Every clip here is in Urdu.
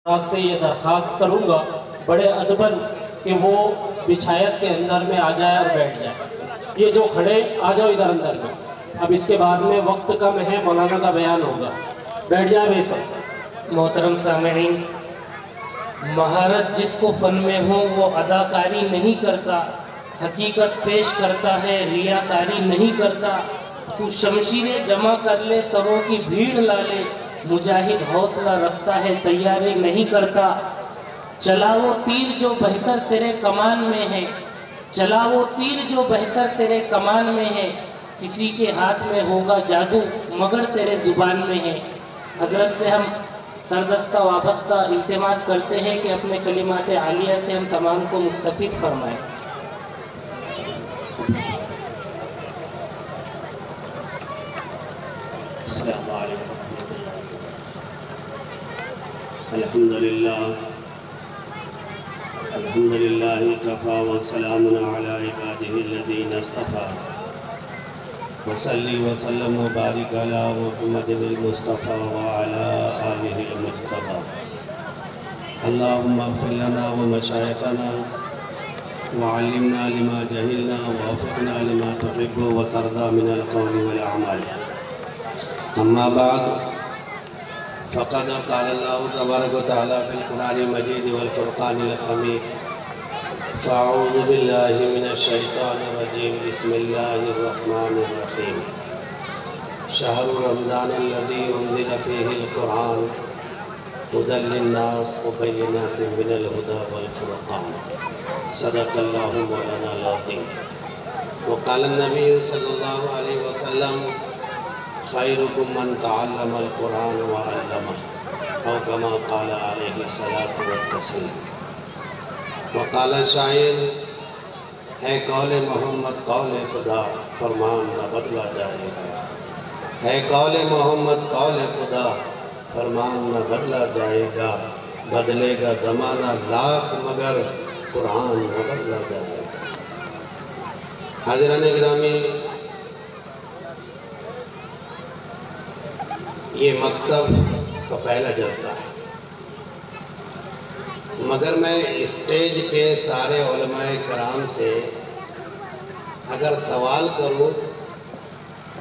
آپ سے یہ درخواست کروں گا بڑے ادباً کہ وہ بچھایت کے اندر میں آ جائے اور بیٹھ جائے. یہ جو کھڑے آ جاؤ ادھر اندر میں. اب اس کے بعد میں وقت کم ہے، مولانا کا بیان ہوگا. بیٹھ جائے بھائی سب. محترم سامعین، مہارت جس کو فن میں ہو وہ اداکاری نہیں کرتا، حقیقت پیش کرتا ہے، ریاکاری نہیں کرتا. تو شمشیریں جمع کر لے، سروں کی بھیڑ لا لے، مجاہد حوصلہ رکھتا ہے، تیاری نہیں کرتا. چلا وہ تیر جو بہتر تیرے کمان میں ہے، چلا وہ تیر جو بہتر تیرے کمان میں ہے. کسی کے ہاتھ میں ہوگا جادو مگر تیرے زبان میں ہے. حضرت سے ہم سردستہ وابستہ التماس کرتے ہیں کہ اپنے کلمات عالیہ سے ہم تمام کو مستفید فرمائیں. السلام علیکم. الحمدللہ کفا وسلام علی عباده الذین اصطفى وصلی وسلم وبارک علی محمد المصطفى وعلى آلہ المجتبى. اللہم اغفر لنا ومشایخنا وعلمنا لما جہلنا ووفقنا لما تحب وترضى من القول والأعمال. اما بعد فقد قال اللہ تبارک وتعالی فی القرآن المجید والفرقان الحمید. فاعوذ باللہ من الشیطان الرجیم. بسم اللہ الرحمن الرحیم. شہر رمضان الذی انزل فیہ القرآن ہدی للناس وبینات من الہدی والفرقان. صدق اللہ مولانا العظیم. وقال النبی صلی اللہ علیہ وسلم خیرکم من تعلم القرآن وعلمہ او کما قال علیہ الصلاۃ والتسلیم. وقال شاعر ہے قول محمد قول خدا فرمان نہ بدلا جائے گا. ہے قول محمد قول خدا فرمان نہ بدلا جائے گا. بدلے گا زمانہ لاکھ مگر قرآن نہ بدلا جائے گا. حاضران گرامی، یہ مکتب کا پہلا جلسہ ہے، مگر میں اسٹیج کے سارے علماء کرام سے اگر سوال کروں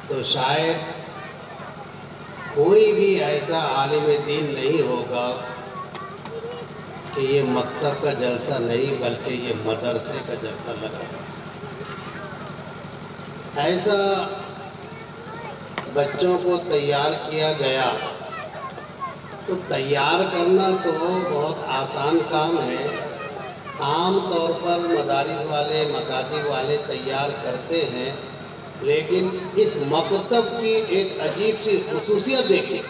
تو شاید کوئی بھی ایسا عالم دین نہیں ہوگا کہ یہ مکتب کا جلسہ نہیں بلکہ یہ مدرسے کا جلسہ لگا. ایسا بچوں کو تیار کیا گیا تو تیار کرنا تو بہت آسان کام ہے. عام طور پر مدارس والے مکاتب والے تیار کرتے ہیں، لیکن اس مکتب کی ایک عجیب سی خصوصیت دیکھیں.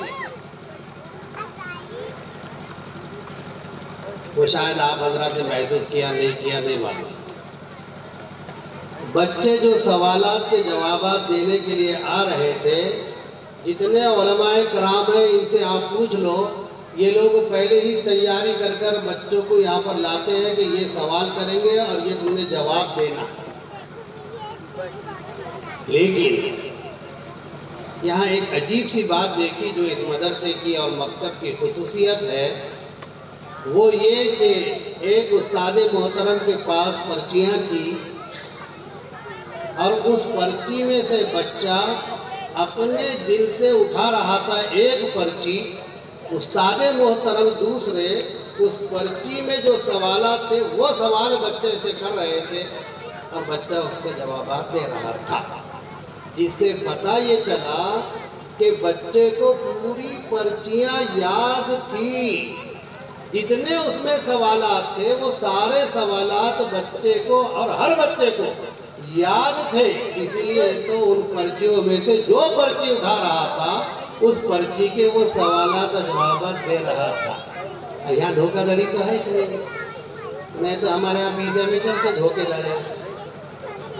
وہ شاید آپ حضرات نے محسوس کیا نہیں معلوم. بچے جو سوالات کے جوابات دینے کے لیے آ رہے تھے، جتنے علماء کرام ہیں ان سے آپ پوچھ لو، یہ لوگ پہلے ہی تیاری کر کر بچوں کو یہاں پر لاتے ہیں کہ یہ سوال کریں گے اور یہ تم نے جواب دینا. لیکن یہاں ایک عجیب سی بات دیکھی جو اس مدرسے کی اور مکتب کی خصوصیت ہے، وہ یہ کہ ایک استاد محترم کے پاس پرچیاں تھی اور اس پرچی میں سے بچہ اپنے دل سے اٹھا رہا تھا ایک پرچی. استاد محترم دوسرے اس پرچی میں جو سوالات تھے وہ سوال بچے سے کر رہے تھے اور بچہ اس کے جوابات دے رہا تھا، جس سے پتہ یہ چلا کہ بچے کو پوری پرچیاں یاد تھی. جتنے اس میں سوالات تھے وہ سارے سوالات بچے کو اور ہر بچے کو یاد تھے. اس لیے تو ان پرچیوں میں سے جو پرچی اٹھا رہا تھا اس پرچی کے وہ سوالات اور جوابات دے رہا تھا. یہاں دھوکہ دھڑی تو ہے نہیں تو ہمارے یہاں پیزا میں چلتے دھوکے دھڑے.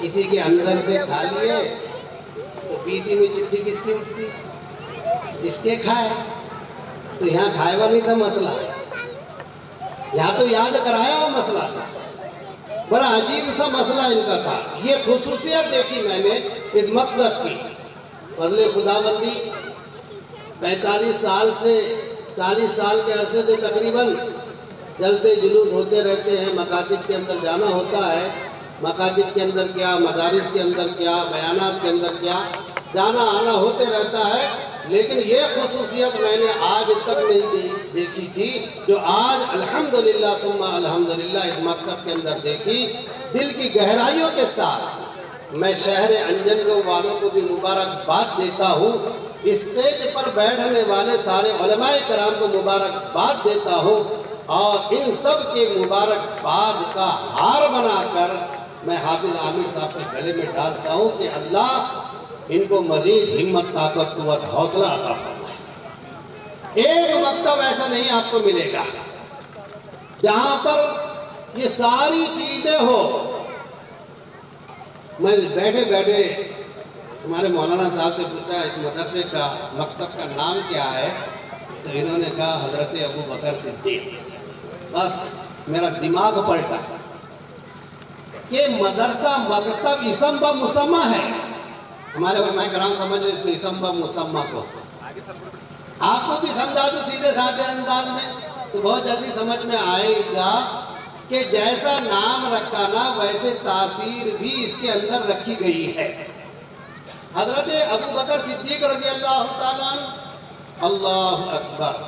کسی کے اندر سے کھا لیے تو پیٹی میں چٹھی کس کی اٹھتی، جس کے کھائے. تو یہاں کھائے ہوا نہیں تھا مسئلہ، یہاں تو یاد کرایا ہوا مسئلہ تھا. بڑا عجیب سا مسئلہ ان کا تھا. یہ خصوصیت دیکھی میں نے اس مقصد کی. فضل خداوندی 45 سال سے 40 سال کے عرصے سے تقریباً جلسے جلوس ہوتے رہتے ہیں، مکاتب کے اندر جانا ہوتا ہے، مکاتب کے اندر کیا، مدارس کے اندر کیا، بیانات کے اندر کیا، جانا آنا ہوتے رہتا ہے، لیکن یہ خصوصیت میں نے آج تک نہیں دیکھی تھی جو آج الحمدللہ ثم الحمدللہ اس مکتب کے اندر دیکھی۔ دل کی گہرائیوں کے ساتھ میں شہر انجن والوں کو بھی مبارکباد دیتا ہوں، اسٹیج پر بیٹھنے والے سارے علماء کرام کو مبارکباد دیتا ہوں، اور ان سب کے مبارکباد کا ہار بنا کر میں حافظ عامر صاحب کے گلے میں ڈالتا ہوں کہ اللہ ان کو مزید ہمت، طاقت، قوت، حوصلہ عطا فرمائے۔ ایک مکتب ایسا نہیں آپ کو ملے گا جہاں پر یہ ساری چیزیں ہو۔ میں بیٹھے بیٹھے ہمارے مولانا صاحب سے پوچھا اس مدرسے کا، مکتب کا نام کیا ہے، تو انہوں نے کہا حضرت ابو بکر صدیق۔ بس میرا دماغ پلٹا کہ مدرسہ مکتب اسم و مسمہ ہے۔ ہمارے علماء کرام سمجھ رہے اس کو اسم و مسمہ کو، آپ کو بھی سمجھا دو سیدھے سادھے انداز میں تو بہت جلدی سمجھ میں آئے گا کہ جیسا نام رکھا نا ویسے تاثیر بھی اس کے اندر رکھی گئی ہے۔ حضرت ابو بکر صدیق رضی اللہ تعالیٰ عنہ، اللہ اکبر،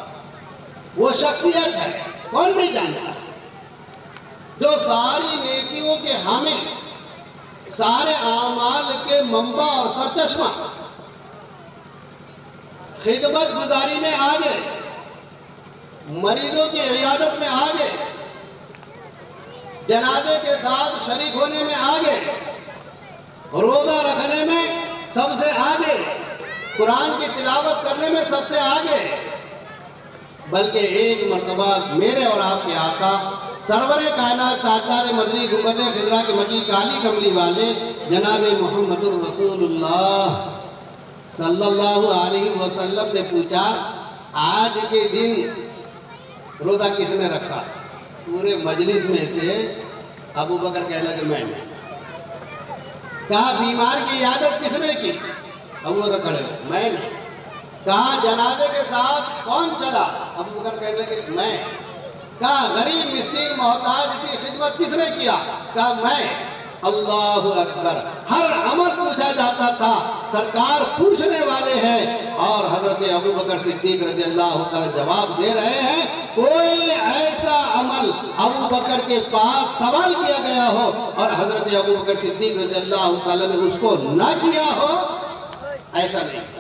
وہ شخصیت ہے، کون نہیں جانتا، جو ساری نیکیوں کے حامل، سارے اعمال کے منبع اور سرچشمہ، خدمت گزاری میں آگے، مریضوں کی عیادت میں آگے، جنازے کے ساتھ شریک ہونے میں آگے، روزہ رکھنے میں سب سے آگے، قرآن کی تلاوت کرنے میں سب سے آگے، بلکہ ایک مرتبہ میرے اور آپ کے آقا سرور کائنات تاجدار مدنی گنبد خضرا کے مچی کالی کملی والے جناب محمد الرسول اللہ صلی اللہ علیہ وسلم نے پوچھا آج کے دن روزہ کس نے رکھا؟ پورے مجلس میں سے ابو بکر کہنے لگے میں نے کہا بیمار کی عیادت کس نے کی؟ ابو بکر کھڑے ہوئے میں نے کہا جنازے کے ساتھ کون چلا؟ ابو بکر کہنے لگے میں کہا غریب مسکین محتاج کی خدمت کس نے کیا؟ کہا میں اللہ اکبر ہر عمل پوچھا جاتا تھا سرکار پوچھنے والے ہیں اور حضرت ابو بکر صدیق رضی اللہ تعالی جواب دے رہے ہیں کوئی ایسا عمل ابو بکر کے پاس سوال کیا گیا ہو اور حضرت ابو بکر صدیق رضی اللہ تعالی نے اس کو نہ کیا ہو ایسا نہیں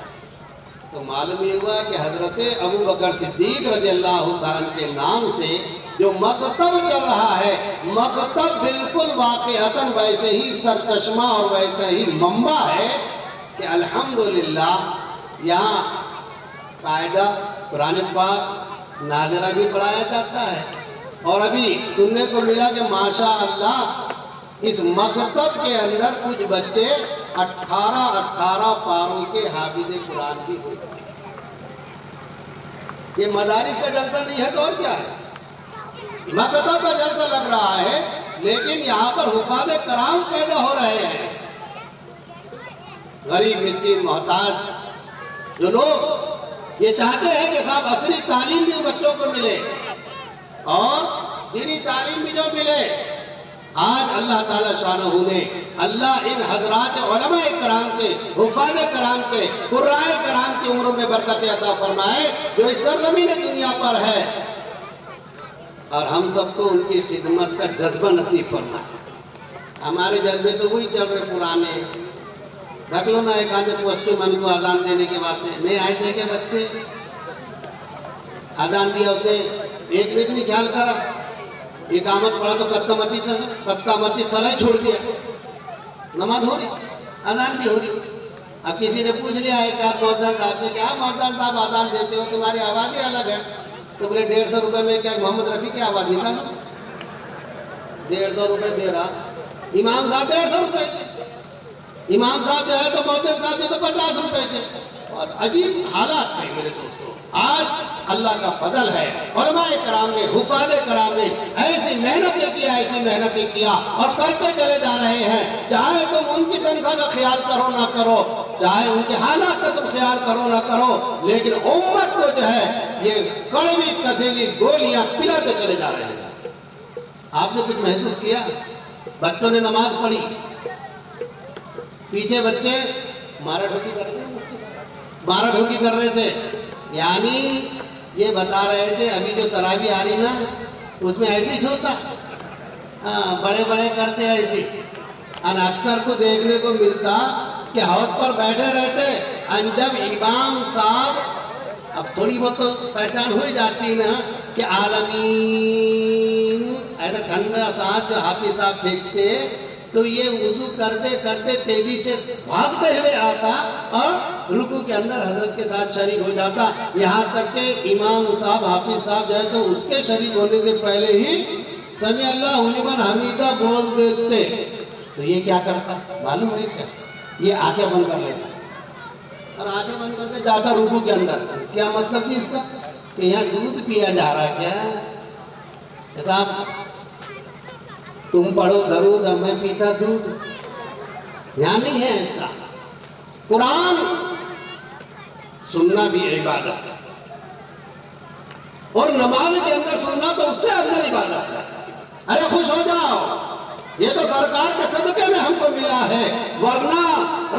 تو معلوم یہ ہوا کہ حضرت ابو بکر صدیق رضی اللہ تعالیٰ کے نام سے جو مکتب چل رہا ہے مکتب بالکل واقعتاً ویسے ہی سرچشمہ اور ویسے ہی منبع ہے کہ الحمدللہ یہاں قاعدہ قرآن پاک ناظرہ بھی پڑھایا جاتا ہے اور ابھی سننے کو ملا کہ ماشاءاللہ اس مکتب کے اندر کچھ بچے 18 پاروں کے حافظ قرآن بھی ہوتے ہیں۔ یہ مدارس کا جلسہ نہیں ہے تو اور کیا ہے؟ مکتب کا جلسہ لگ رہا ہے لیکن یہاں پر حفاظ کرام پیدا ہو رہے ہیں، غریب مسکین محتاج جو لوگ یہ چاہتے ہیں کہ صاحب عصری تعلیم بھی بچوں کو ملے اور دینی تعلیم بھی جو ملے۔ آج اللہ تعالیٰ شانہ نے اللہ ان حضرات علماء کرام کے حفاظ کرام کے قرائے کرام کی عمروں میں برکت عطا فرمائے جو اس سرزمین دنیا پر ہے اور ہم سب کو ان کی خدمت کا جذبہ نصیب فرمائے۔ ہمارے جذبے تو وہی چل رہے پرانے، رکھ لو نا ایک آدھے پوسٹو من کو اذان دینے کے بعد سے نہیں آئے تھے کہ بچے اذان دیا ہوتے ایک نے بھی نہیں خیال کرا اقامت پڑھا تو کتہ متی صلاح چھوڑ دیا، نماز ہو رہی اذان بھی ہو رہی۔ اب کسی نے پوچھ لیا ہے کہ آپ محترم صاحب سے کہ آپ محترم صاحب اذان دیتے ہو تمہاری آواز ہی الگ ہے تو بولے 150 روپے میں کیا محمد رفیع کی آواز نہیں تھا 150 روپے دے رہا امام صاحب 150 روپے امام صاحب جو ہے تو محترم صاحب جو تو 50 روپے کے۔ بہت عجیب حالات تھے میرے دوستوں۔ آج اللہ کا فضل ہے، علماء کرام نے، حفاظ کرام نے ایسی محنتیں کیا اور کرتے چلے جا رہے ہیں۔ چاہے تم ان کی تنخواہ کا خیال کرو نہ کرو، چاہے ان کے حالات کا تم خیال کرو نہ کرو، لیکن امت کو جو ہے یہ کڑوی کسیلی گولیاں پلاتے چلے جا رہے ہیں۔ آپ نے کچھ محسوس کیا؟ بچوں نے نماز پڑھی، پیچھے بچے مارا ڈھوکی کر رہے تھے، یعنی یہ بتا رہے تھے ابھی جو تراویح آ رہی نا اس میں ایسی چھوتا، بڑے بڑے کرتے ایسی۔ اور اکثر کو دیکھنے کو ملتا کہ حوض پر بیٹھے رہتے، جب امام صاحب، اب تھوڑی بہت تو پہچان ہوئی جاتی نا کہ عالمین، ایسا ٹھنڈا ساتھ جو حافظ صاحب پھینکتے تو یہ وضو کرتے کرتے تیزی سے بھاگتے ہوئے آتا اور رکوع کے اندر حضرت کے ساتھ شریک ہو جاتا، یہاں تک کہ امام صاحب، حافظ صاحب جو ہے تو اس کے شریک ہونے سے پہلے ہی سمیع اللہ لمن حمیدہ بول دیتے۔ تو یہ کیا کرتا معلوم ہے کیا؟ یہ آنکھیں بند کر لیتا اور آنکھیں بند کر کے جاتا رکوع کے اندر۔ کیا مطلب تھی اس کا؟ کہ یہاں دودھ پیا جا رہا ہے کیا؟ صاحب تم پڑھو درود اور میں پیتا دودھ، یہاں نہیں ہے ایسا۔ قرآن سننا بھی عبادت ہے، اور نماز کے اندر سننا تو اس سے افضل عبادت ہے۔ ارے خوش ہو جاؤ، یہ تو سرکار کے صدقے میں ہم کو ملا ہے، ورنہ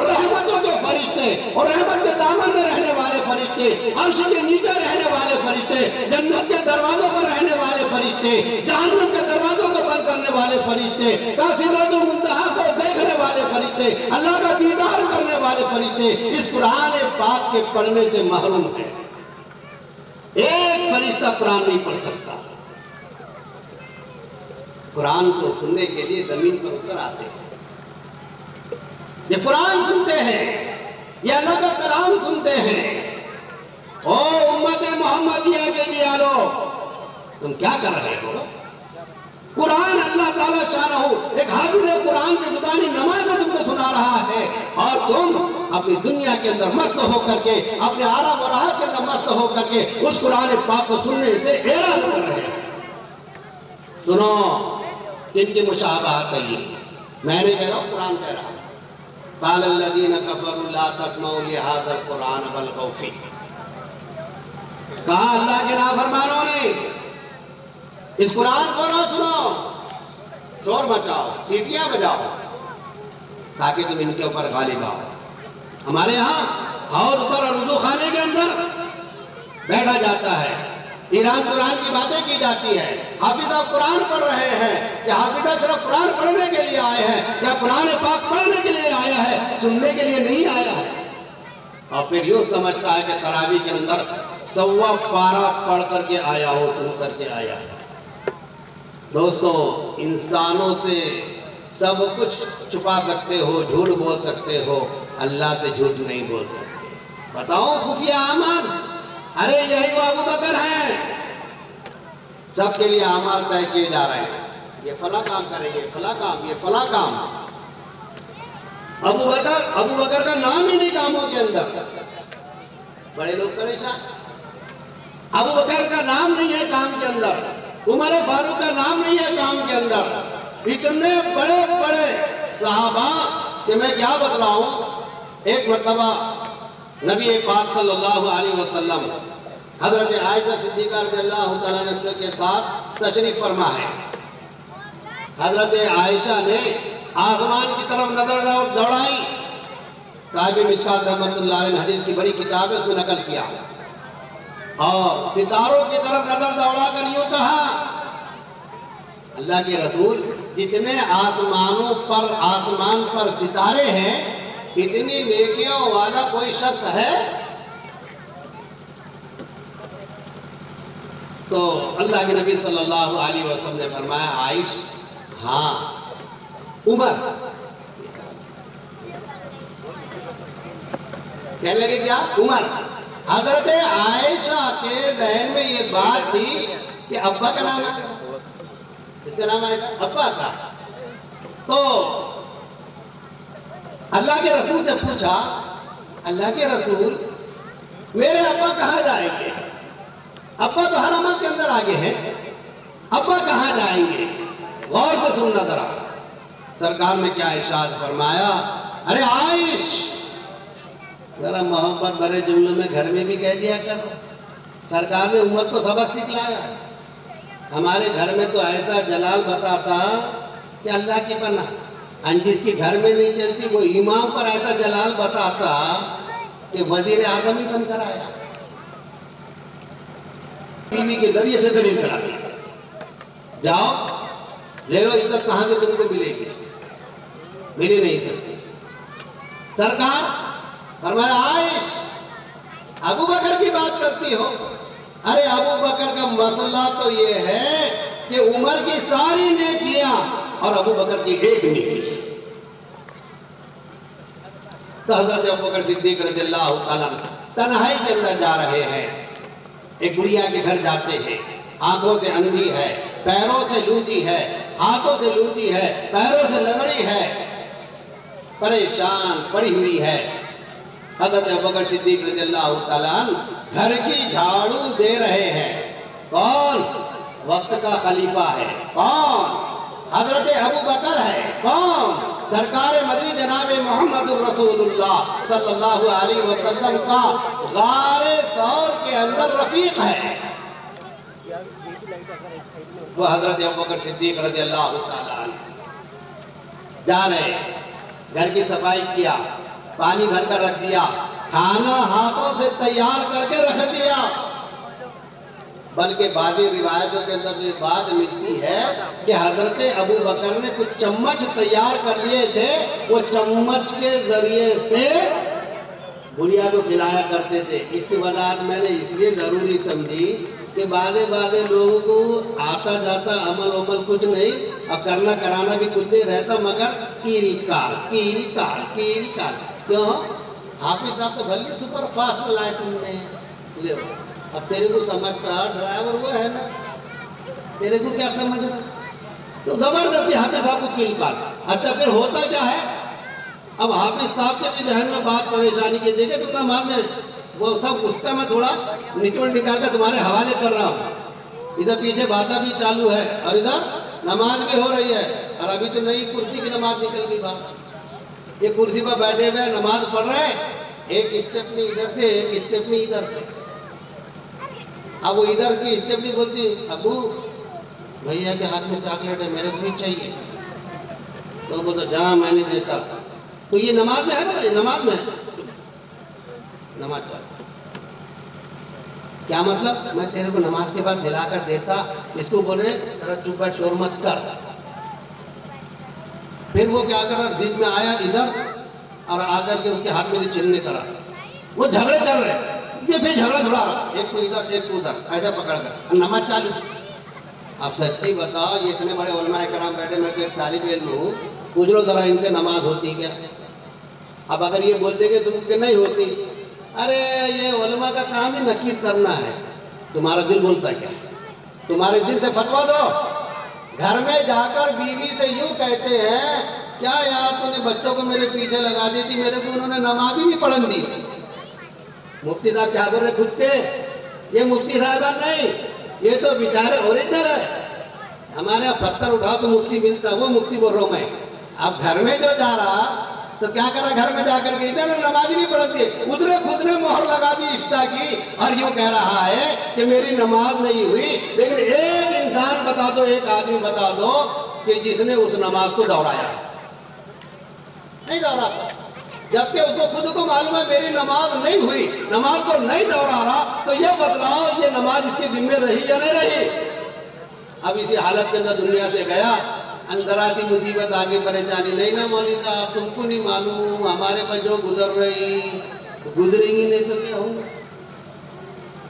رحمتوں کے فرشتے اور رحمت کے دامن میں رہنے والے فرشتے، عرش کے نیچے رہنے والے فرشتے، جنت کے دروازوں پر رہنے والے فرشتے، جہنم کے دروازوں کو بند کرنے والے فرشتے، سدرۃ المنتہا کو دیکھنے والے فرشتے، اللہ کا دیدار کرنے والے فرشتے اس قرآن پاک کے پڑھنے سے محروم ہیں۔ ایک فرشتہ قرآن نہیں پڑھ سکتا۔ قرآن کو سننے کے لیے زمین پر اتر آتے ہیں، یہ قرآن سنتے ہیں، یہ اللہ کا کلام سنتے ہیں۔ او امت محمدیہ کے جیالو، تم کیا کر رہے ہو؟ قرآن اللہ تعالیٰ شانہ ایک حافظ قرآن کی زبانی نماز میں تم کو سنا رہا ہے، اور تم اپنی دنیا کے اندر مست ہو کر کے، اپنے آرام و راحت کے اندر مست ہو کر کے اس قرآن پاک کو سننے سے اعراض کر رہے ہیں۔ سنو، جن کی مشابہت ہے یہ، میں نے کہہ رہا ہوں، قرآن کہہ رہا ہے، قال الذین کفروا لا تسمعوا لهذا القرآن والغوا فیہ۔ کہا اللہ کے نافرمانوں نے اس قرآن کو نہ سنو، شور مچاؤ، سیٹیاں بجاؤ، تاکہ تم ان کے اوپر غالب آؤ۔ ہمارے ہاں حوض پر اور وضو خانے کے اندر بیٹھا جاتا ہے، ایران قرآن کی باتیں کی جاتی ہے، حافظہ قرآن پڑھ رہے ہیں کہ حافظہ صرف قرآن پڑھنے کے لیے آئے ہیں یا قرآن پاک پڑھنے کے لیے آیا ہے، سننے کے لیے نہیں آیا ہے۔ اور پھر یوں سمجھتا ہے کہ تراویح کے اندر 100 پارہ پڑھ کر کے آیا ہو، سن کر کے آیا ہے۔ دوستو، انسانوں سے سب کچھ چھپا سکتے ہو، جھوٹ بول سکتے ہو، اللہ سے جھوٹ نہیں بول سکتے۔ بتاؤ خفیہ اعمال، ارے یہی وہ ابو بکر ہیں، سب کے لیے اعمال طے کیے جا رہے ہیں، یہ فلاں کام کریں گے، فلاں کام، یہ فلاں کام۔ ابو بکر کا نام ہی نہیں کاموں کے اندر، بڑے لوگ پریشان، ابو بکر کا نام نہیں ہے کام کے اندر، عمر فاروق کا نام نہیں ہے کام کے اندر، اتنے بڑے بڑے صحابہ کہ میں کیا بتلاؤں۔ ایک مرتبہ نبی پاک صلی اللہ علیہ وسلم حضرت عائشہ صدیقہ رضی اللہ تعالیٰ عنہ کے ساتھ تشریف فرما ہے۔ حضرت عائشہ نے آسمان کی طرف نظر دوڑائی، صاحب مشکات رحمۃ اللہ علیہ حدیث کی بڑی کتاب ہے، اس میں نقل کیا، اور ستاروں کی طرف نظر دوڑا کر یوں کہا، اللہ کے رسول، جتنے آسمان پر ستارے ہیں، اتنی نیکیوں والا کوئی شخص ہے؟ تو اللہ کے نبی صلی اللہ علیہ وسلم نے فرمایا، عائش، ہاں، عمر۔ کہنے لگے کیا؟ عمر۔ حضرت عائشہ کے ذہن میں یہ بات تھی کہ ابا کا نام ہے، اس کا نام آئے گا ابا کا۔ تو اللہ کے رسول سے پوچھا، اللہ کے رسول، میرے ابا کہاں جائیں گے؟ ابا تو ہر عمل کے اندر آگے ہیں، ابا کہاں جائیں گے؟ غور سے سننا ذرا، سرکار نے کیا ارشاد فرمایا؟ ارے عائش، ذرا محبت بھرے جملوں میں گھر میں بھی کہہ دیا کرو۔ سرکار نے امت کو سبق سکھلایا۔ ہمارے گھر میں تو ایسا جلال بتاتا کہ اللہ کی پناہ، جس کی گھر میں نہیں چلتی وہ امام پر ایسا جلال بتاتا کہ وزیر اعظم ہی بن کر آیا، بیوی کے ذریعے سے دلیل کرا دیا۔ جاؤ لے لو عزت، کہاں سے تم کو ملے گی؟ ملی نہیں سکتی۔ سرکار فرمایا عائش، ابو بکر کی بات کرتی ہو؟ ارے ابو بکر کا مسئلہ تو یہ ہے کہ عمر کی ساری نیکیاں اور ابو بکر کی ایک نیکی۔ تو حضرت ابو بکر صدیق رضی اللہ تعالیٰ تنہائی کے اندر جا رہے ہیں، ایک گڑیا کے گھر جاتے ہیں، آنکھوں سے اندھی ہے، پیروں سے لوٹی ہے، ہاتھوں سے لوٹی ہے، پیروں سے لنگڑی ہے، پریشان پڑی ہوئی ہے۔ حضرت ابوبکر صدیق رضی اللہ تعالیٰ گھر کی جھاڑو دے رہے ہیں۔ کون؟ وقت کا خلیفہ ہے۔ کون؟ حضرت ابوبکر ہے۔ کون؟ سرکار مدنی جناب محمد الرسول اللہ صلی اللہ علیہ وسلم کا غار ثور کے اندر رفیق ہے۔ وہ حضرت ابوبکر صدیق رضی اللہ تعالیٰ جا رہے، گھر کی صفائی کیا، پانی بھر کر رکھ دیا، کھانا ہاتھوں سے تیار کر کے رکھ دیا۔ بلکہ بعضی روایتوں کے اندر یہ بات ملتی ہے کہ حضرت ابو بکر نے کچھ چمچ تیار کر لیے تھے، وہ چمچ کے ذریعے سے گڑیا کو کھلایا کرتے تھے۔ اس کی وضاحت میں نے اس لیے ضروری سمجھی کہ بعض لوگوں کو آتا جاتا عمل کچھ نہیں، اور کرنا کرانا بھی کچھ نہیں رہتا، مگر کیری کار کیوں؟ حافظ صاحب تو بھلی سپر فاسٹ لائے تم نے، لے اب تیرے کو سمجھتا ڈرائیور وہ ہے نا، تیرے کو کیا سمجھ رہا؟ تو زبردستی حافظ صاحب کو کیل کار۔ اچھا پھر ہوتا کیا ہے؟ اب حافظ صاحب کے بھی ذہن میں بات پریشانی کے دیکھے تو نماز میں وہ سب اس کا میں تھوڑا نچوڑ نکال کر تمہارے حوالے کر رہا ہوں۔ ادھر پیچھے باتیں بھی چالو ہے اور ادھر نماز بھی ہو رہی ہے، اور ابھی تو نئی کرسی کی نماز نکل گئی بات۔ یہ کرسی پر بیٹھے ہوئے نماز پڑھ رہے ہیں، ایک اسٹیپنی ادھر سے ایک اسٹیپنی ادھر سے۔ اب وہ ادھر کی اسٹیپنی بولتی ابو بھیا کے ہاتھ میں چاکلیٹ ہے، میرے کو بھی چاہیے، تو بولتا جہاں میں نہیں دیتا۔ تو یہ نماز میں ہے نا، یہ نماز میں ہے، نماز چاہیے۔ کیا مطلب؟ میں تیرے کو نماز کے بعد دلا کر دیتا، اس کو بولے ذرا چپ بیٹھ، شور مت کر۔ پھر وہ کیا کر رہا، بیچ میں آیا ادھر اور آ کر کے اس کے ہاتھ میں چلنے کرا، وہ جھگڑے چل رہے، یہ پھر جھگڑا چھڑا رہا، ایک کو ادھر ایک کو ادھر، ایسا پکڑ کر نماز چالو۔ اب سچی بتاؤ، یہ اتنے بڑے علماء کرام بیٹھے، میں تو ایک طالب علم ہوں، پوچھ لو ذرا ان سے نماز ہوتی کیا؟ اب اگر یہ بولتے کہ تم کے نہیں ہوتی، ارے یہ علماء کا کام ہی نقید کرنا ہے، تمہارا دل بولتا کیا؟ تمہارے دل سے فتویٰ دو۔ گھر میں جا کر بیوی سے یوں کہتے ہیں کیا یار تو نے بچوں کو میرے پیچھے لگا دی تھی، میرے کو انہوں نے نماز ہی نہیں پڑھن دی۔ مفتی صاحب کیا بول رہے خود کے؟ یہ مفتی صاحبان نہیں، یہ تو بیچارے اوریجنل ہے۔ ہمارے یہاں پتھر اٹھاؤ تو مفتی ملتا، وہ مفتی بول رہا ہوں میں۔ اب گھر میں جو جا رہا تو کیا کرا، گھر میں جا کر کے ادھر نماز ہی نہیں پڑھتی، ادھر خود نے مہر لگا دی افتاء کی، اور یوں کہہ رہا ہے کہ میری نماز نہیں ہوئی۔ لیکن ایک انسان بتا دو، ایک آدمی بتا دو کہ جس نے اس نماز کو دوہرایا، نہیں دوہراتا، جبکہ اس کو خود کو معلوم ہے میری نماز نہیں ہوئی، نماز کو نہیں دوہرا رہا، تو یہ بتلاؤ یہ نماز اس کی ذمہ رہی یا نہیں رہی؟ اب اسی حالت کے اندر دنیا سے گیا، اندر آتی مصیبت آگے پریشانی، نہیں نا مولوی صاحب تم کو نہیں معلوم، ہمارے پاس جو گزر رہی گزریں گی نہیں تو کیا ہوگا،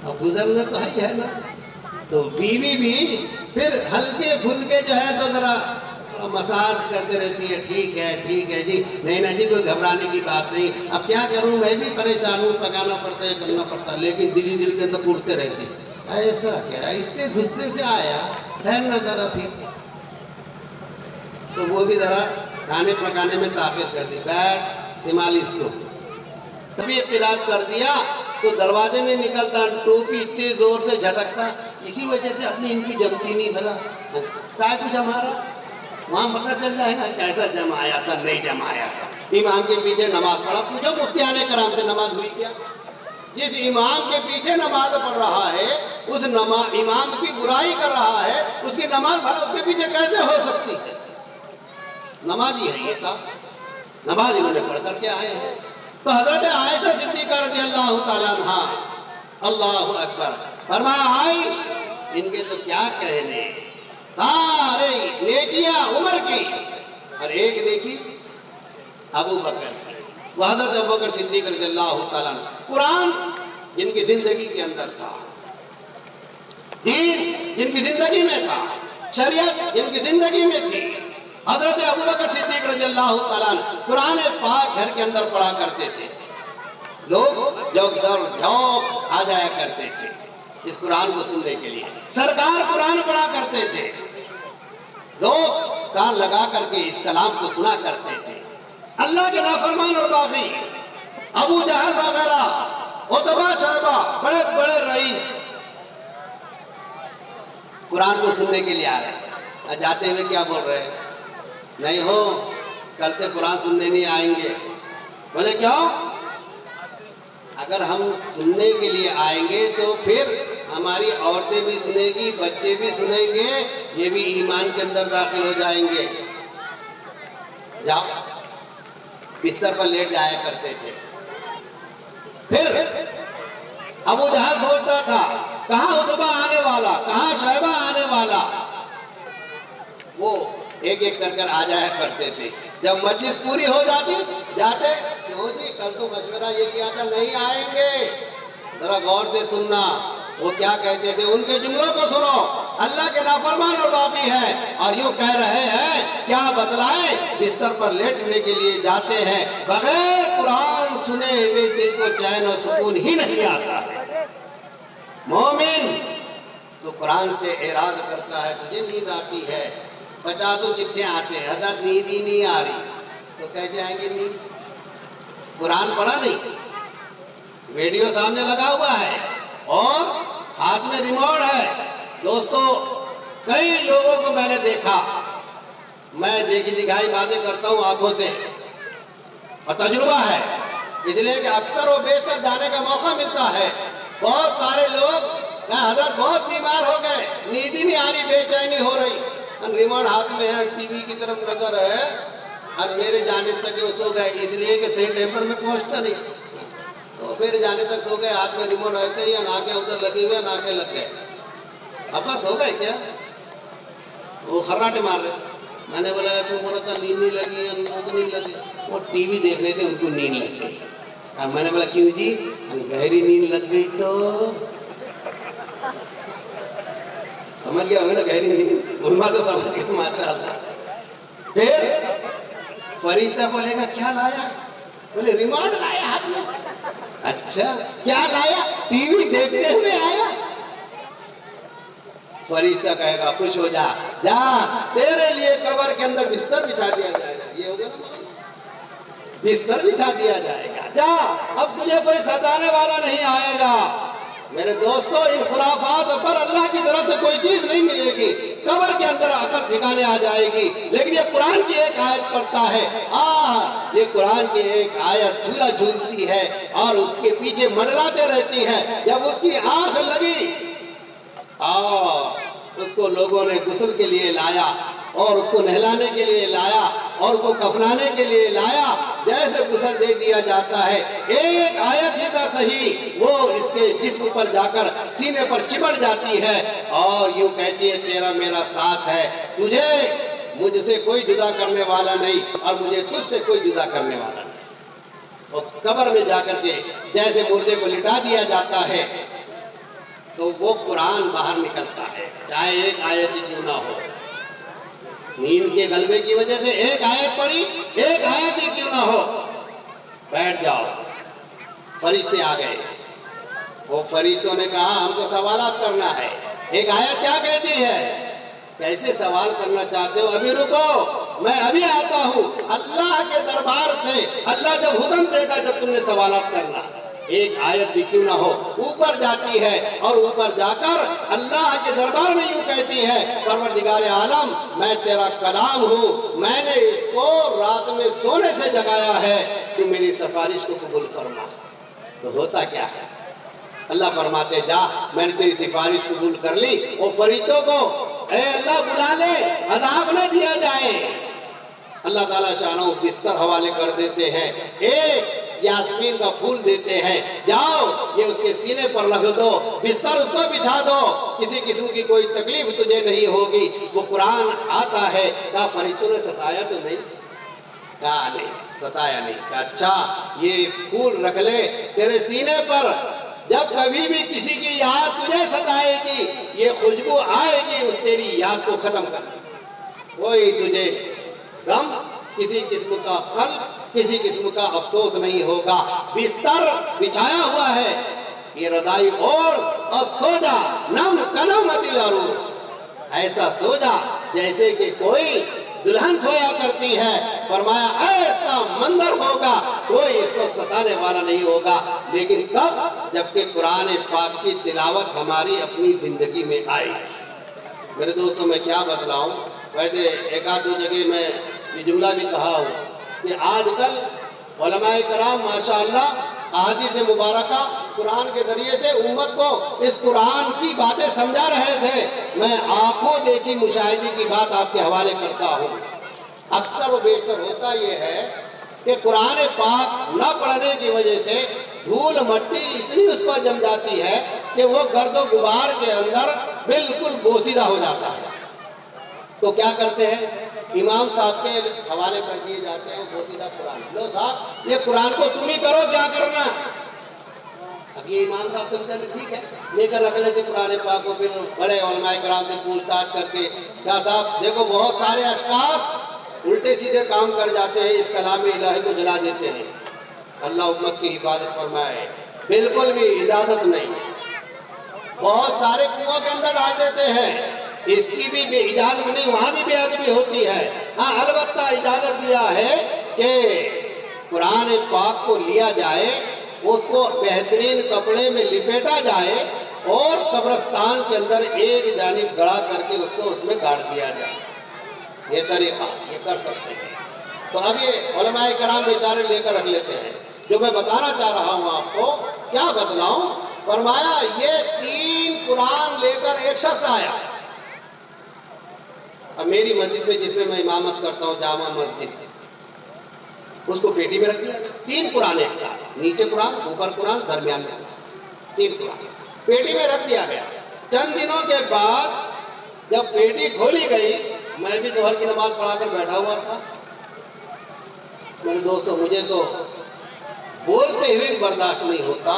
اب گزرنا تو ہے نا۔ تو بیوی بھی پھر ہلکے پھلکے جو ہے تو ذرا مساج کرتے رہتی ہے، ٹھیک ہے جی، نہیں نا جی کوئی گھبرانے کی بات نہیں، اب کیا کروں میں بھی پریشان ہوں، پکانا پڑتا ہے کرنا پڑتا ہے، لیکن دل کے اندر اٹھتے رہتی، ایسا کیا اتنے غصے سے آیا، ٹھہرنا ذرا پھر، تو وہ بھی ذرا کھانے پکانے میں تاخیر کر دی، بیٹھ سمال اس کو، تبھی قرات کر دیا تو دروازے میں نکلتا ٹوپی اتنے زور سے جھٹکتا، اسی وجہ سے اپنی ان کی جمتی نہیں بھلا کیا کچھ ہمارا وہاں پتہ چل جائے گا کیسا جمایا تھا نہیں جمایا تھا۔ امام کے پیچھے نماز پڑھا، پوچھو مفتیان کرام سے نماز ہوئی کیا؟ جس امام کے پیچھے نماز پڑھ رہا ہے اس امام کی برائی کر رہا ہے، اس کی نماز بھلا اس کے پیچھے کیسے ہو سکتی ہے؟ نماز ہی ہے یہ صاحب، نماز انہوں نے پڑھ کر کے آئے ہیں۔ تو حضرت عائشہ صدیقہ رضی اللہ تعالیٰ عنہ، اللہ اکبر، فرمایا عائش ان کے تو کیا کہنے، سارے نیکیاں عمر کی اور ایک نیکی ابو بکر کی، وہ حضرت ابو بکر صدیق رضی اللہ تعالیٰ عنہ۔ قرآن جن کی زندگی کے اندر تھا، دین جن کی زندگی میں تھا، شریعت جن کی زندگی میں تھی، حضرت ابو بکر صدیق رضی اللہ تعالیٰ عنہ قرآن پاک گھر کے اندر پڑھا کرتے تھے، لوگ جوک در جھونک آ جایا کرتے تھے اس قرآن کو سننے کے لیے، سرکار قرآن پڑھا کرتے تھے، لوگ کان لگا کر کے اس کلام کو سنا کرتے تھے۔ اللہ کے نافرمان اور باغی ابو جہل وغیرہ، عتبہ شیبہ، بڑے بڑے رئیس قرآن کو سننے کے لیے آ رہے ہیں، جاتے ہوئے کیا بول رہے ہیں؟ نہیں ہو کل سے قرآن سننے نہیں آئیں گے۔ بولے کیوں؟ اگر ہم سننے کے لیے آئیں گے تو پھر ہماری عورتیں بھی سنیں گی، بچے بھی سنیں گے، یہ بھی ایمان کے اندر داخل ہو جائیں گے۔ جاؤ بستر پر لیٹ جایا کرتے تھے۔ پھر ابو جہل سوچتا تھا کہاں عتبہ آنے والا، کہاں شیبہ آنے والا، وہ ایک ایک کر آ جایا کرتے تھے۔ جب مجلس پوری ہو جاتی جاتے، کیوں جی کل تو مشورہ یہ کیا تھا نہیں آئیں گے، ذرا غور سے سننا، وہ کیا کہتے تھے ان کے جملوں کو سنو، اللہ کے نافرمان اور باغی ہے اور یوں کہہ رہے ہیں کیا بتلائیں، بستر پر لیٹنے کے لیے جاتے ہیں، بغیر قرآن سنے ہوئے دل کو چین و سکون ہی نہیں آتا ہے۔ مومن تو قرآن سے اعراض کرتا ہے تجھے نیند آتی ہے، 50 چٹھے آتے ہیں حضرت نیند ہی نہیں آ رہی، تو کیسے آئیں گے نیند؟ قرآن پڑھا نہیں، ویڈیو سامنے لگا ہوا ہے اور ہاتھ میں ریموٹ ہے۔ دوستو کئی لوگوں کو میں نے دیکھا، میں دیکھی دکھائی باتیں کرتا ہوں آنکھوں سے اور تجربہ ہے، اس لیے کہ اکثر و بیشتر جانے کا موقع ملتا ہے۔ بہت سارے لوگ حضرت بہت بیمار ہو گئے، نیند ہی نہیں آ رہی، بے چینی ہو رہی، ریموٹ ہاتھ میں ہے، ٹی وی کی طرف نظر ہے اور میرے جانے تک وہ سو گئے، اس لیے کہ صحیح ٹیمپر میں پہنچتا نہیں، تو میرے جانے تک سو گئے، ہاتھ میں ریموٹ رہتے ہی ناکیں ادھر لگی ہوئے، ناکیں لگ گئے۔ ابا سو گئے کیا؟ وہ خراٹے مار رہے، میں نے بولا تو بولا تھا نیند نہیں لگی، ان کو نہیں لگی، وہ ٹی وی دیکھ رہے تھے ان کو نیند لگ گئی۔ اب میں نے بولا کیوں جی؟ گہری نیند لگ گئی تو سمجھ گیا ہوگا نا گہری نیند، علماء تو سمجھ گئے ماشاء اللہ۔ پھر فرشتہ بولے گا کیا لایا؟ بولے ریموٹ لایا ہاتھ میں۔ اچھا کیا لایا؟ ٹی وی دیکھتے ہوئے آیا۔ فرشتہ کہے گا خوش ہو جا، جا تیرے لیے قبر کے اندر بستر بچھا دیا جائے گا، یہ ہوگا نا بستر بچھا دیا جائے گا، جا اب تجھے کوئی ستانے والا نہیں آئے گا۔ میرے دوستو ان خرافات پر اللہ کی طرف سے کوئی چیز نہیں ملے گی، قبر کے اندر آ کر ٹھکانے آ جائے گی، لیکن یہ قرآن کی ایک آیت پڑھتا ہے، یہ قرآن کی ایک آیت جھولا جھولتی ہے اور اس کے پیچھے منڈلاتے رہتی ہے، جب اس کی آنکھ لگی اور اس کو لوگوں نے غسل کے لیے لایا اور اس کو نہلانے کے لیے لایا اور اس کو کفنانے کے لیے لایا، جیسے غسل دے دیا جاتا ہے، ایک آیت ہی کا صحیح وہ اس کے جسم پر جا کر سینے پر چپٹ جاتی ہے اور یوں کہتی ہے تیرا میرا ساتھ ہے، تجھے مجھ سے کوئی جدا کرنے والا نہیں اور مجھے تجھ سے کوئی جدا کرنے والا نہیں۔ اور قبر میں جا کر کے جیسے مردے کو لٹا دیا جاتا ہے تو وہ قرآن باہر نکلتا ہے، چاہے ایک آیت ہی کیوں نہ ہو۔ نیند کے غلبے کی وجہ سے ایک آیت پڑھی، ایک آیت ہی کیوں نہ ہو، بیٹھ جاؤ۔ فرشتے آ گئے، وہ فرشتوں نے کہا ہم کو سوالات کرنا ہے، ایک آیت کیا کہتی ہے؟ کیسے سوال کرنا چاہتے ہو؟ ابھی رکو، میں ابھی آتا ہوں۔ اللہ کے دربار سے اللہ جب حکم دے گا جب تم نے سوالات کرنا، ایک آیت بھی کیوں نہ ہو اوپر جاتی ہے اور اوپر جا کر اللہ کے دربار میں یوں کہتی ہے پروردگار عالم میں تیرا کلام ہوں، میں نے اس کو رات میں سونے سے جگایا ہے، تو میری سفارش کو قبول فرما۔ تو ہوتا کیا ہے؟ اللہ فرماتے جا میں نے تیری سفارش قبول کر لی، وہ فرشتوں کو اے اللہ بلا لے، عذاب نہ دیا جائے۔ اللہ تعالیٰ شانہ بستر حوالے کر دیتے ہیں، ایک یاسمین کا پھول دیتے ہیں، جاؤ یہ اس کے سینے پر رکھ دو، بستر اس کو بچھا دو، کسی قسم کی کوئی تکلیف تجھے نہیں ہوگی۔ وہ قرآن آتا ہے، کہا فرشتوں نے ستایا تو نہیں؟ کہا نہیں، ستایا نہیں۔ کہا اچھا یہ پھول رکھ لے تیرے سینے پر، جب کبھی بھی کسی کی یاد تجھے ستائے گی یہ خوشبو آئے گی، اس تیری یاد کو ختم کر دے، کوئی تجھے غم، کسی قسم کا قلق، کسی قسم کا افسوس نہیں ہوگا۔ بستر بچھایا ہوا ہے، یہ رضائی اوڑھ اور سو جا، نم کنمت العروس، ایسا سو جا جیسے کہ کوئی دلہن سویا کرتی ہے۔ فرمایا ایسا منظر ہوگا، کوئی اس کو ستانے والا نہیں ہوگا۔ لیکن کب؟ جبکہ قرآن پاک کی تلاوت ہماری اپنی زندگی میں آئی۔ میرے دوستوں میں کیا بتلاؤں، ویسے ایک آدھ دو جگہ میں یہ جملہ بھی کہا ہوں کہ آج کل علماء کرام ماشاءاللہ احادیث مبارکہ قرآن کے ذریعے سے امت کو اس قرآن کی باتیں سمجھا رہے تھے۔ میں آنکھوں دیکھی مشاہدے کی بات آپ کے حوالے کرتا ہوں۔ اکثر و بیشتر ہوتا یہ ہے کہ قرآن پاک نہ پڑھنے کی وجہ سے دھول مٹی اتنی اس پر جم جاتی ہے کہ وہ گرد و غبار کے اندر بالکل بوسیدہ ہو جاتا ہے۔ تو کیا کرتے ہیں؟ امام صاحب کے حوالے کر دیے جاتے ہیں بوسیدہ قرآن، لو صاحب یہ قرآن کو تم ہی کرو، کیا کرنا۔ اب یہ امام صاحب سمجھتے ہیں ٹھیک ہے، لے کر رکھ لیتے قرآن پاک کو، پھر بڑے علماء کرام سے پوچھ تاچھ کر کے کیا صاحب دیکھو بہت سارے اشخاص الٹے سیدھے کام کر جاتے ہیں، اس کلام الہی کو جلا دیتے ہیں۔ اللہ امت کی حفاظت فرمائے، بالکل بھی اجازت نہیں۔ بہت سارے کنووں کے اندر ڈال دیتے ہیں، اس کی بھی اجازت نہیں، وہاں بھی بے ادبی ہوتی ہے۔ ہاں البتہ اجازت دیا ہے کہ قرآن پاک کو لیا جائے، اس کو بہترین کپڑے میں لپیٹا جائے اور قبرستان کے اندر ایک جانب گڑا کر کے اس کو اس میں گاڑ دیا جائے۔ یہ طریقہ یہ کر سکتے ہیں۔ تو اب یہ علماء کرام بیچارے لے کر رکھ لیتے ہیں۔ جو میں بتانا چاہ رہا ہوں آپ کو، کیا بتلاؤں، فرمایا یہ 3 قرآن لے کر ایک شخص آیا۔ اب میری مسجد میں جس میں میں امامت کرتا ہوں جامع مسجد، اس کو پیٹی میں رکھ دیا، 3 قرآن ایک ساتھ، نیچے قرآن، اوپر قرآن، درمیان میں 3 قرآن پیٹی میں رکھ دیا گیا۔ چند دنوں کے بعد جب پیٹی کھولی گئی، میں بھی ظہر کی نماز پڑھا کر بیٹھا ہوا تھا۔ میرے دوستو مجھے تو بولتے ہوئے برداشت نہیں ہوتا،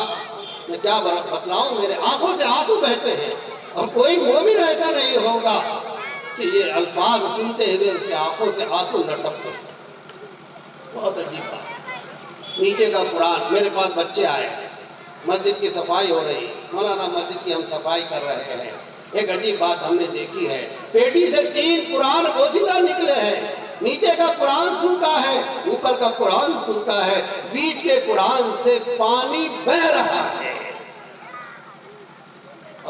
میں کیا بتلاؤں، میرے آنکھوں سے آنسو بہتے ہیں، اور کوئی مومن ایسا نہیں ہوگا کہ یہ الفاظ سنتے ہوئے اس کے آنکھوں سے آنسو نہ ٹپکے۔ بہت عجیب بات، نیچے کا قرآن، میرے پاس بچے آئے، مسجد کی صفائی ہو رہی، مولانا مسجد کی ہم صفائی کر رہے ہیں۔ ایک عجیب بات ہم نے دیکھی ہے، پیٹی سے 3 قرآن بوسیدہ نکلے ہیں، نیچے کا قرآن سوکھا ہے، اوپر کا قرآن سوکھا ہے، بیچ کے قرآن سے پانی بہ رہا ہے،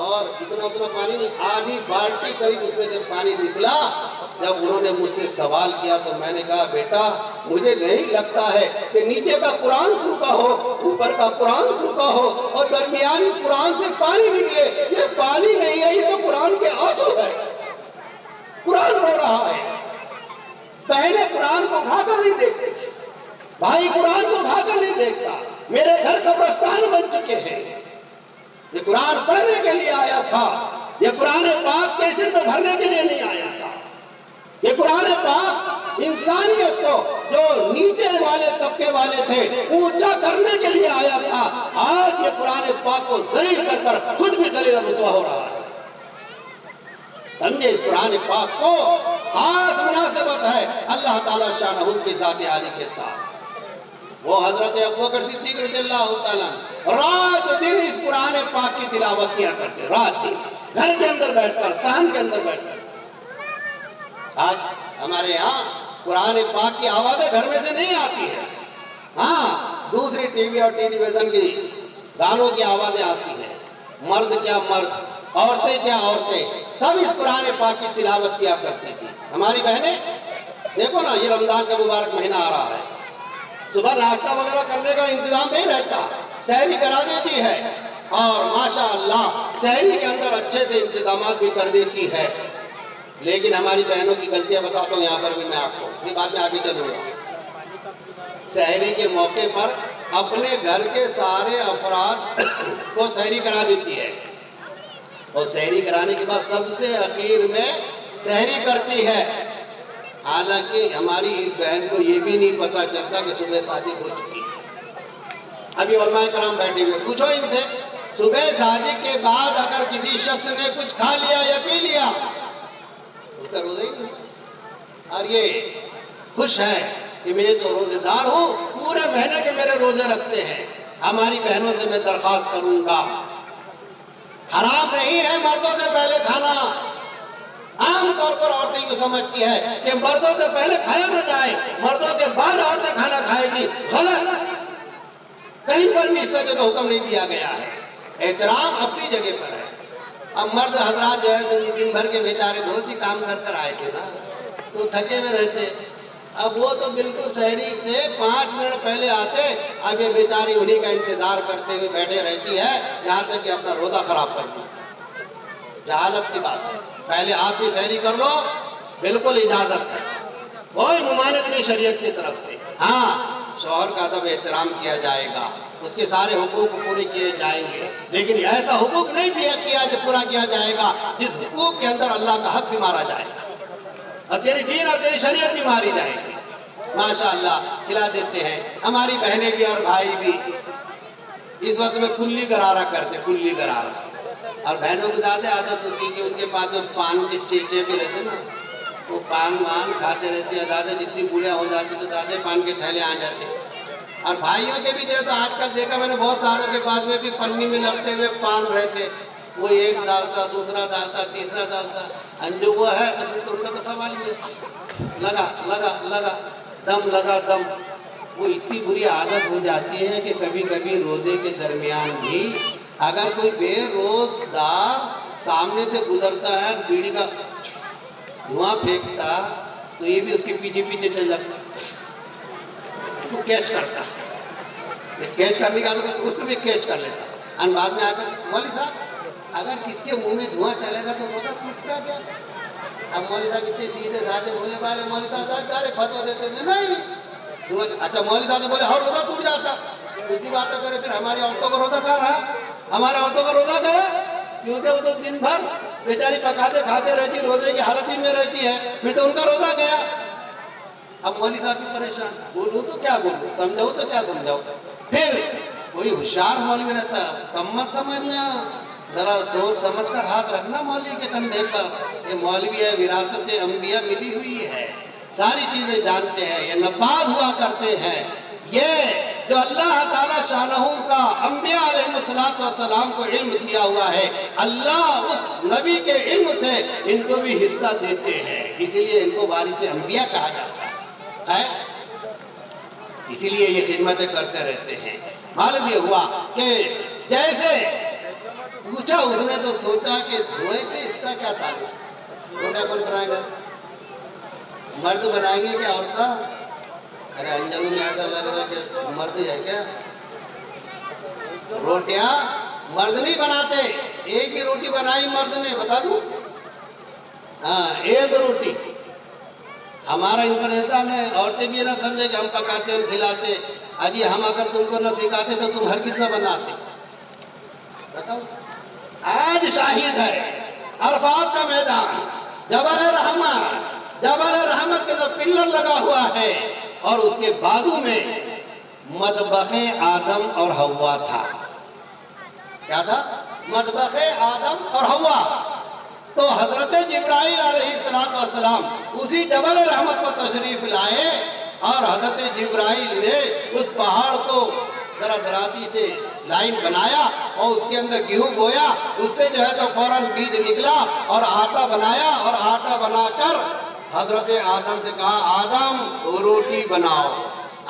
اور اتنا پانی نہیں، آدھی بالٹی قریب اس میں سے پانی نکلا۔ جب انہوں نے مجھ سے سوال کیا تو میں نے کہا بیٹا مجھے نہیں لگتا ہے کہ نیچے کا قرآن سوکھا ہو، اوپر کا قرآن سوکھا ہو اور درمیانی قرآن سے پانی نکلے، یہ پانی نہیں ہے، یہ تو قرآن کے آنسو ہے، قرآن رو رہا ہے۔ بہنیں قرآن کو اٹھا کر نہیں دیکھتے، بھائی قرآن کو اٹھا کر نہیں دیکھتا۔ میرے گھر قبرستان بن چکے ہیں۔ یہ قرآن پڑھنے کے لیے آیا تھا، یہ قرآن پاک کے سر میں بھرنے کے لیے نہیں آیا تھا۔ یہ قرآن پاک انسانیت کو جو نیچے والے طبقے والے تھے اونچا کرنے کے لیے آیا تھا۔ آج یہ قرآن پاک کو ذلیل کر کر خود بھی ذلیل و رسوا ہو رہا ہے۔ سمجھے اس قرآن پاک کو خاص مناسبت ہے اللہ تعالیٰ شانہ کی ذات عالی کے ساتھ۔ وہ حضرت ابوبکر صدیق رضی اللہ تعالیٰ رات دن اس قرآن پاک کی تلاوت کیا کرتے، رات دن گھر کے اندر بیٹھ کر، صحن کے اندر بیٹھ کر۔ آج ہمارے یہاں قرآن پاک کی آوازیں گھر میں سے نہیں آتی ہیں، ہاں دوسری ٹی وی اور ٹیلی ویژن کی گانوں کی آوازیں آتی ہیں، مرد کیا مرد، عورتیں کیا عورتیں، سب اس قرآن پاک کی تلاوت کیا کرتی تھی ہماری بہنیں۔ دیکھو نا، یہ رمضان کا مبارک مہینہ آ رہا ہے، صبح ناشتہ وغیرہ کرنے کا انتظام نہیں رہتا، سحری کرا دیتی ہے، اور ماشاءاللہ سحری کے اندر اچھے سے انتظامات بھی کر دیتی ہے۔ لیکن ہماری بہنوں کی غلطیاں بتاتا ہوں یہاں پر بھی میں آپ کو، یہ بات میں آگے چلوں گا۔ سحری کے موقع پر اپنے گھر کے سارے افراد کو سحری کرا دیتی ہے، اور سحری کرانے کے بعد سب سے اخیر میں سحری کرتی ہے۔ حالانکہ ہماری اس بہن کو یہ بھی نہیں پتا چلتا کہ صبح شادی ہو چکی ہے۔ ابھی علماء کرام بیٹھے ہوئے، پوچھو ان سے، صبح شادی کے بعد اگر کسی شخص نے کچھ کھا لیا یا پی لیا اس کا روزہ ہی نہیں، اور یہ خوش ہے کہ میں تو روزے دار ہوں، پورے مہینے کے میرے روزے رکھتے ہیں۔ ہماری بہنوں سے میں درخواست کروں گا، حرام نہیں ہے مردوں سے پہلے کھانا۔ عام طور پر عورتیں یہ سمجھتی ہے کہ مردوں سے پہلے کھایا نہ جائے، مردوں کے بعد عورتیں کھانا کھائے گی، غلط۔ کہیں پر بھی اس طرح کا حکم نہیں دیا گیا ہے، احترام اپنی جگہ پر ہے۔ اب مرد حضرات جو ہے دن بھر کے بیچارے بہت ہی کام کر آئے تھے نا، تو تھکے ہوئے رہتے، اب وہ تو بالکل سحری سے 5 منٹ پہلے آتے، اب یہ بیچاری انہی کا انتظار کرتے ہوئے بیٹھے رہتی ہے یہاں تک کہ اپنا روزہ خراب کر دی۔ جہالت کی بات ہے، پہلے آپ بھی سحری کر لو، بالکل اجازت ہے، کوئی ممانعت نہیں شریعت کی طرف سے۔ ہاں، شوہر کا ادب احترام کیا جائے گا، اس کے سارے حقوق پورے کیے جائیں گے، لیکن ایسا حقوق نہیں پورا کیا جائے گا جس حقوق کے اندر اللہ کا حق بھی مارا جائے گا، اور تیری دین اور تیری شریعت بھی ماری جائے گی۔ ماشاءاللہ کھلا دیتے ہیں، ہماری بہنیں بھی اور بھائی بھی اس وقت میں کلی گرارہ کرتے، کلی گرارہ، اور بہنوں کو زیادہ عادت ہوتی ہے کہ ان کے پاس جو پان کے چیچے بھی رہتے نا، وہ پان وان کھاتے رہتے ہیں، زیادہ جتنی بوڑھیاں ہو جاتی تو زیادہ پان کے تھیلے آ جاتے ہیں۔ اور بھائیوں کے بھی جو ہے تو آج کل دیکھا میں نے بہت ساروں کے پاس میں بھی پنی میں لگتے ہوئے پان رہتے، وہ ایک ڈالتا، دوسرا ڈالتا، تیسرا ڈالتا، انجو وہ ہے تو ان کا تو سوال ہی نہیں، لگا لگا لگا دم لگا دم۔ وہ اتنی بری عادت ہو جاتی ہے کہ کبھی کبھی روزے کے درمیان بھی اگر کوئی بے روزدار سامنے سے گزرتا ہے، بیڑی کا دھواں پھینکتا، تو یہ بھی اس کے پیچھے پیچھے چل جاتا، اس کو کیچ کرتا، کیچ کرنے کا اس کو بھی کیچ کر لیتا، اور بعد میں آ کر مولوی صاحب اگر کس کے منہ میں دھواں چلے گا تو روزہ ٹوٹتا کیا؟ اب مولوی صاحب اتنے سیدھے سادے بولے والے مولوی صاحب سارے فتویٰ دیتے تھے، نہیں اچھا مولوی صاحب بولے ہر روزہ ٹوٹ جاتا، اسی باتیں کرے پھر ہماری عورتوں کا روزہ کہاں رہا؟ ہمارے عورتوں کا روزہ کہاں ہے؟ کیونکہ وہ تو دن بھر بیچاری پکاتے کھاتے رہتی، روزے کی حالت ہی میں رہتی ہے، پھر تو ان کا روزہ گیا۔ اب مولوی صاحب بھی پریشان، بولوں تو کیا بولوں، سمجھاؤ تو کیا سمجھاؤ؟ پھر کوئی ہوشیار مولوی رہتا، کم مت سمجھنا، ذرا سوچ سمجھ کر ہاتھ رکھنا مولوی کے کندھے پر، یہ مولوی ہے، وراثت انبیاء ملی ہوئی ہے، ساری چیزیں جانتے ہیں، یہ نباز ہوا کرتے ہیں، یہ جو اللہ تعالیٰ شانہ کا انبیاء علیہ السلام کو علم دیا ہوا ہے، اللہ اس نبی کے علم سے ان کو بھی حصہ دیتے ہیں، اسی لیے ان کو وارث انبیاء کہا جاتا ہے، اسی لیے یہ خدمتیں کرتے رہتے ہیں۔ معلوم یہ ہوا کہ جیسے پوچھا اس نے تو سوچا کہ دھوئے سے اس کا کیا تعلق، روٹیاں کون بنائے گا؟ مرد بنائیں گے کہ عورتیں؟ ارے انجلوں میں ایسا لگ رہا کہ مرد ہے کیا؟ روٹیاں مرد نہیں بناتے، ایک ہی روٹی بنائی مرد نے، بتا دوں؟ ہاں، ایک روٹی۔ ہمارا انسان ہے، عورتیں بھی نہ سمجھے کہ ہم پکاتے ہم کھلاتے، اجی ہم اگر تم کو نہ سکھاتے تو تم ہر کتنا بناتے، بتاؤ؟ آج شاہد ہے عرفات کا میدان، جبل رحمت، جبل رحمت کے تو پلر لگا ہوا ہے، اور اس کے بازو میں مطبخ آدم اور حوا تھا۔ کیا تھا؟ مطبخ آدم اور حوا۔ تو حضرت جبرائیل علیہ السلام اسی جبل رحمت پر تشریف لائے، اور حضرت جبرائیل نے اس پہاڑ کو ذرا دراتی سے لائن بنایا اور اس کے اندر گیہوں بویا، اس سے جو ہے تو فوراً بیج نکلا اور آٹا بنایا، اور آٹا بنا کر حضرت آدم سے کہا آدم روٹی بناؤ۔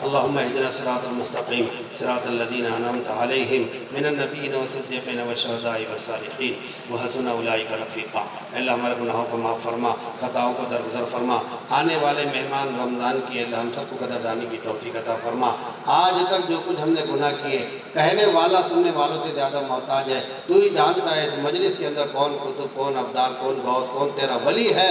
اللهم اهدنا الصراط المستقيم صراط الذين أنعمت عليهم من النبيين والصديقين والشهداء والصالحين وحسن أولئك رفیقا۔ اللہ ہمارے گناہوں کو معاف فرما، خطاؤں کو درگزر فرما، آنے والے مہمان رمضان کی اللہ ہم سب کو قدردانی کی توفیق عطا فرما۔ آج تک جو کچھ ہم نے گناہ کیے، کہنے والا سننے والوں سے زیادہ محتاج ہے، تو ہی جانتا ہے اس مجلس کے اندر کون قطب، کون ابدال، کون غوث، کون تیرا ولی ہے۔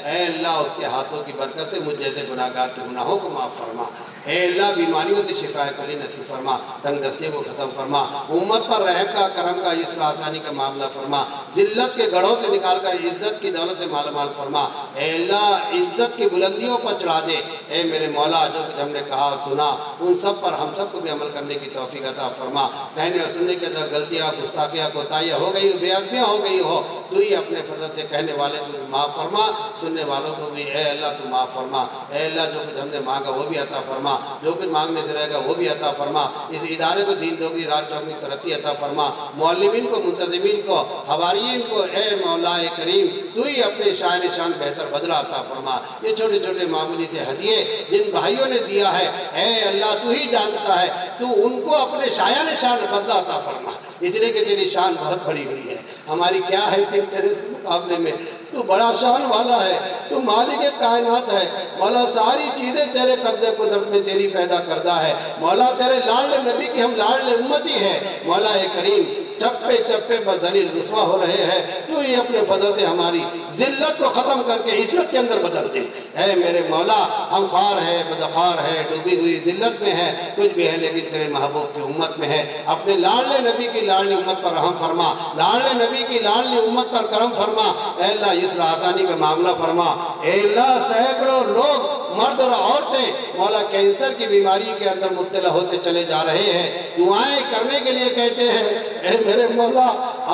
اے اللہ اس کے ہاتھوں کی برکت سے مجھ جیسے گناہگار کے گناہوں کو معاف فرما۔ اے اللہ بیماریوں سے شفا کلی نصیب فرما، تنگ دستی کو ختم فرما، امت پر رحم کا، کرم کا، یسر آسانی کا معاملہ فرما، ذلت کے گڑھوں سے نکال کر عزت کی دولت سے مالا مال فرما۔ اے اللہ عزت کی بلندیوں پر چڑھا دے۔ اے میرے مولا جو کچھ ہم نے کہا سنا ان سب پر ہم سب کو بھی عمل کرنے کی توفیق عطا فرما۔ کہنے اور سننے کے اندر غلطیاں، گستاخیاں، کوتاہیاں ہو گئی ہو، بے ادبیاں ہو گئی ہو، تو ہی اپنے فضل سے کہنے والے کو بھی معاف فرما، سننے والوں کو بھی اے اللہ تو معاف فرما۔ اے اللہ جو کچھ ہم نے مانگا وہ بھی عطا فرما، جو کچھ مانگنے سے رہے گا وہ بھی عطا فرما۔ اس ادارے کو دین دوگنی رات چوگنی ترقی عطا فرما، معلمین کو، منتظمین کو، حواریین کو اے مولا کریم تو ہی اپنے شاعر شان بہتر بدلہ عطا فرما۔ یہ چھوٹے چھوٹے معمولی سے ہدیے جن بھائیوں نے دیا ہے اے اللہ تو ہی جانتا ہے، تو ان کو اپنے شاعر شان بدلہ عطا فرما، اس لیے کہ تیری شان بہت بڑی ہوئی ہے، ہماری کیا ہے تیرے مقابلے میں؟ تو بڑا شان والا ہے، تو مالک کائنات ہے مولا، ساری چیزیں تیرے قبضے قدرت میں تیری پیدا کردہ ہے مولا، تیرے لاڈلے نبی کی ہم لاڈلے امتی ہیں مولا کریم، چپے چپے پر ذلیل رسوا ہو رہے ہیں، تو ہی اپنے فضل سے ہماری ذلت کو ختم کر کے عزت کے اندر بدل دے۔ اے میرے مولا ہم خوار ہے، بدخوار ہے، ڈوبی ہوئی ذلت میں ہے، کچھ بھی ہے لیکن تیرے محبوب کی امت میں ہے، اپنے لاڈلے نبی کی لاڈلی امت پر رحم فرما، لاڈلے نبی کی لاڈلی امت پر کرم فرما۔ اے اللہ یسر آسانی کا معاملہ فرما۔ اے اللہ سینکڑوں لوگ مرد اور عورتیں مولا کینسر کی بیماری کے اندر مبتلا ہوتے چلے جا رہے ہیں، دعائیں کرنے کے لیے کہتے ہیں اے میرے مولا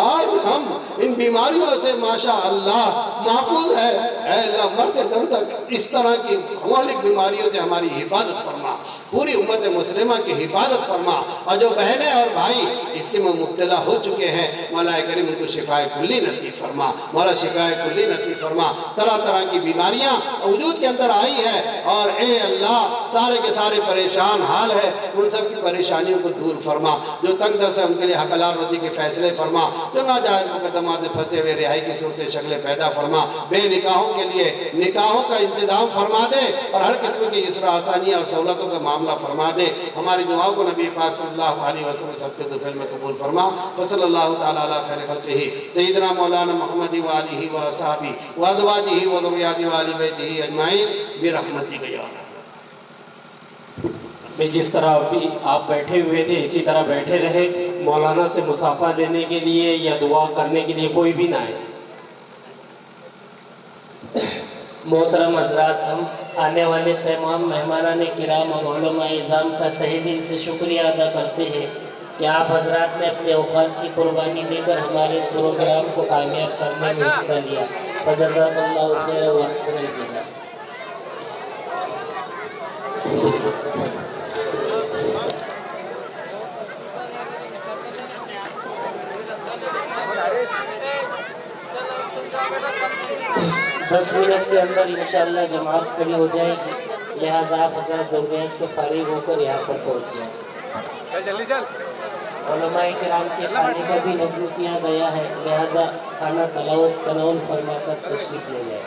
آج ہم ان بیماریوں سے ماشاء اللہ محفوظ ہے۔ اے اللہ مرتے دم تک اس طرح کی مہلک بیماریوں سے ہماری حفاظت فرما، پوری امت مسلمہ کی حفاظت فرما، اور جو بہنیں اور بھائی اس میں مبتلا ہو چکے ہیں مولا کریم ان کو شفا کلی نصیب فرما، مولا شفا کلی نصیب فرما۔ طرح طرح کی بیماریاں وجود کے اندر آئی ہے اور اے اللہ سارے کے سارے پریشان حال ہے، ان سب کی پریشانیوں کو دور فرما، جو تنگ دست ہے ان کے لیے حق حلال روزی کے فیصلے فرما، جو ناجائز مقدمات میں پھنسے ہوئے رہائی کی صورتیں شکلیں پیدا فرما، بے نکاحوں کے لیے نکاحوں کا انتظام فرما دے اور ہر قسم کی یسر آسانیاں اور سہولتوں کا معاملہ فرما دے۔ ہماری دعاؤں کو نبی پاک صلی اللہ علیہ وسلم سب کے دفعہ میں قبول فرما۔ وصلی اللہ تعالیٰ علی خیر خلقہ سیدنا مولانا محمد وآلہ وصحبہ وازواجہ وذریاتہ وآل بیتہ اجمعین برحمتک یا رب۔ میں جس طرح ابھی آپ بیٹھے ہوئے تھے اسی طرح بیٹھے رہے، مولانا سے مصافحہ لینے کے لیے یا دعا کرنے کے لیے کوئی بھی نہ آئے۔ محترم حضرات، ہم آنے والے تمام مہمانان کرام اور علماء اعظام کا تہہ دل سے شکریہ ادا کرتے ہیں کہ آپ حضرات نے اپنے اوقات کی قربانی دے کر ہمارے اس پروگرام کو کامیاب کرنے میں حصہ لیا۔ فجزاک اللہ خیر و احسن الجزا۔ 10 منٹ کے اندر انشاءاللہ جماعت کھڑی ہو جائے گی، لہٰذا آپ حضرات ضروریات سے فارغ ہو کر یہاں پر پہنچ جائیں۔ علماء کرام کے کھانے کا بھی نظم کیا گیا ہے، لہٰذا کھانا تناول فرما کر تشریف لے جائیں۔